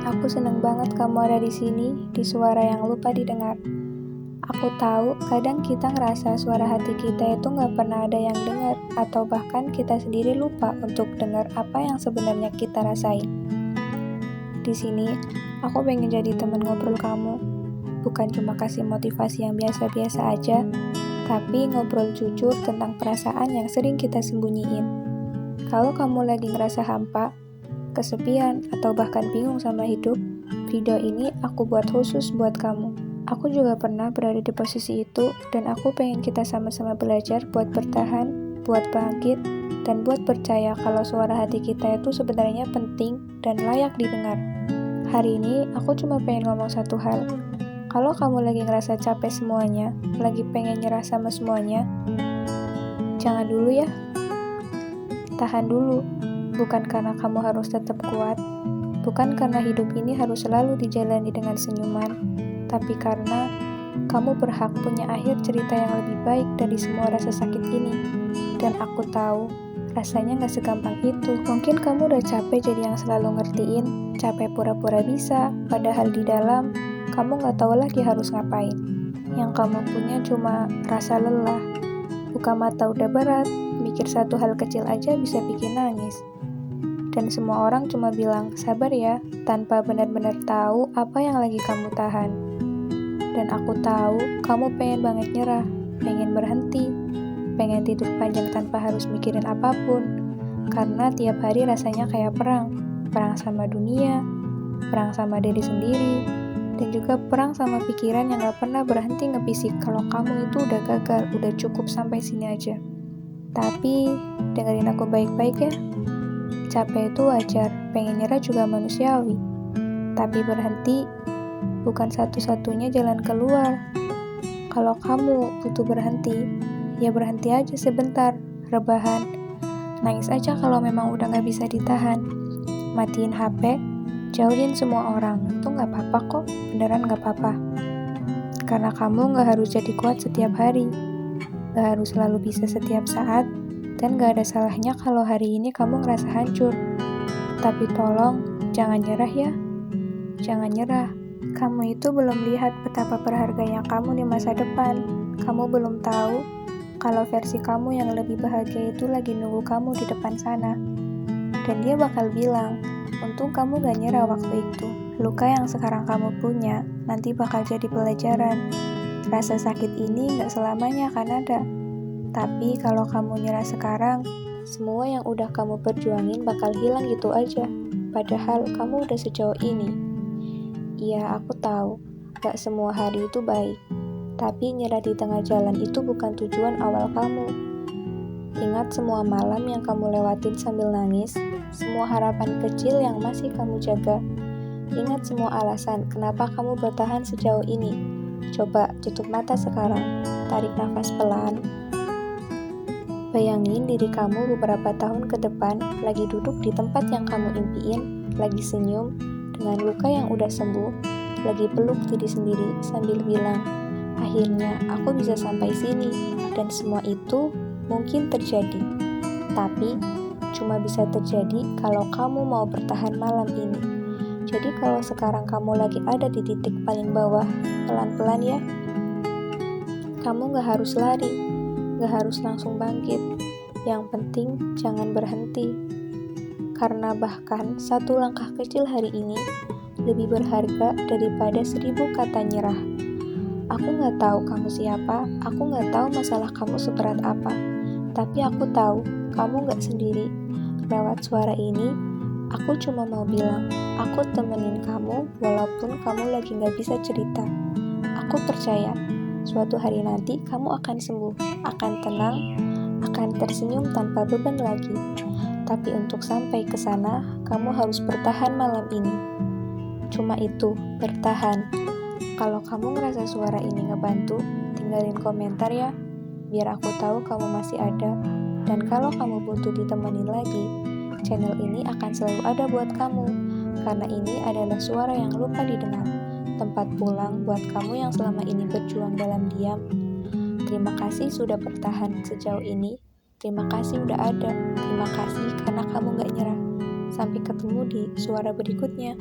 Aku seneng banget kamu ada di sini, di suara yang lupa didengar. Aku tahu kadang kita ngerasa suara hati kita itu nggak pernah ada yang dengar, atau bahkan kita sendiri lupa untuk dengar apa yang sebenarnya kita rasain. Di sini, aku pengen jadi teman ngobrol kamu, bukan cuma kasih motivasi yang biasa-biasa aja, tapi ngobrol jujur tentang perasaan yang sering kita sembunyiin. Kalau kamu lagi ngerasa hampa, kesepian, atau bahkan bingung sama hidup, video ini aku buat khusus buat kamu. Aku juga pernah berada di posisi itu, dan aku pengen kita sama-sama belajar buat bertahan, buat bangkit, dan buat percaya kalau suara hati kita itu sebenarnya penting dan layak didengar. Hari ini, aku cuma pengen ngomong satu hal. Kalau kamu lagi ngerasa capek semuanya, lagi pengen nyerah sama semuanya, jangan dulu ya. Tahan dulu. Bukan karena kamu harus tetap kuat, bukan karena hidup ini harus selalu dijalani dengan senyuman, tapi karena kamu berhak punya akhir cerita yang lebih baik dari semua rasa sakit ini. Dan aku tahu, rasanya gak segampang itu. Mungkin kamu udah capek jadi yang selalu ngertiin, capek pura-pura bisa, padahal di dalam, kamu gak tahu lagi harus ngapain. Yang kamu punya cuma rasa lelah, buka mata udah berat, mikir satu hal kecil aja bisa bikin nangis. Dan semua orang cuma bilang, sabar ya, tanpa benar-benar tahu apa yang lagi kamu tahan. Dan aku tahu, kamu pengen banget nyerah, pengen berhenti, pengen tidur panjang tanpa harus mikirin apapun. Karena tiap hari rasanya kayak perang sama dunia, perang sama diri sendiri, dan juga perang sama pikiran yang gak pernah berhenti ngebisik kalau kamu itu udah gagal, udah cukup sampai sini aja. Tapi, dengerin aku baik-baik ya. Capek itu wajar, pengen nyerah juga manusiawi. Tapi berhenti bukan satu-satunya jalan keluar. Kalau kamu butuh berhenti, ya berhenti aja sebentar, rebahan. Nangis aja kalau memang udah gak bisa ditahan. Matiin HP, jauhin semua orang. Itu gak apa-apa kok, beneran gak apa-apa. Karena kamu gak harus jadi kuat setiap hari. Gak harus selalu bisa setiap saat. Dan gak ada salahnya kalau hari ini kamu ngerasa hancur. Tapi tolong, jangan nyerah ya. Jangan nyerah. Kamu itu belum lihat betapa berharganya kamu di masa depan. Kamu belum tahu kalau versi kamu yang lebih bahagia itu lagi nunggu kamu di depan sana. Dan dia bakal bilang, untung kamu gak nyerah waktu itu. Luka yang sekarang kamu punya, nanti bakal jadi pelajaran. Rasa sakit ini gak selamanya akan ada. Tapi kalau kamu nyerah sekarang, semua yang udah kamu perjuangin bakal hilang gitu aja. Padahal kamu udah sejauh ini. Iya, aku tahu, gak semua hari itu baik. Tapi nyerah di tengah jalan itu bukan tujuan awal kamu. Ingat semua malam yang kamu lewatin sambil nangis, semua harapan kecil yang masih kamu jaga. Ingat semua alasan kenapa kamu bertahan sejauh ini. Coba tutup mata sekarang, tarik nafas pelan. Bayangin diri kamu beberapa tahun ke depan lagi duduk di tempat yang kamu impiin, lagi senyum dengan luka yang udah sembuh, lagi peluk diri sendiri sambil bilang, akhirnya aku bisa sampai sini, dan semua itu mungkin terjadi. Tapi cuma bisa terjadi kalau kamu mau bertahan malam ini. Jadi kalau sekarang kamu lagi ada di titik paling bawah, pelan-pelan ya. Kamu gak harus lari, gak harus langsung bangkit. Yang penting jangan berhenti. Karena bahkan satu langkah kecil hari ini lebih berharga daripada 1000 kata nyerah. Aku gak tahu kamu siapa, aku gak tahu masalah kamu seberat apa. Tapi aku tahu kamu gak sendiri. Lewat suara ini, aku cuma mau bilang, aku temenin kamu walaupun kamu lagi gak bisa cerita. Aku percaya, suatu hari nanti kamu akan sembuh, akan tenang, akan tersenyum tanpa beban lagi. Tapi untuk sampai ke sana, kamu harus bertahan malam ini. Cuma itu, bertahan. Kalau kamu ngerasa suara ini ngebantu, tinggalin komentar ya, biar aku tahu kamu masih ada. Dan kalau kamu butuh ditemenin lagi, channel ini akan selalu ada buat kamu. Karena ini adalah suara yang lupa didengar. Tempat pulang buat kamu yang selama ini berjuang dalam diam. Terima kasih sudah bertahan sejauh ini. Terima kasih udah ada. Terima kasih karena kamu gak nyerah. Sampai ketemu di suara berikutnya.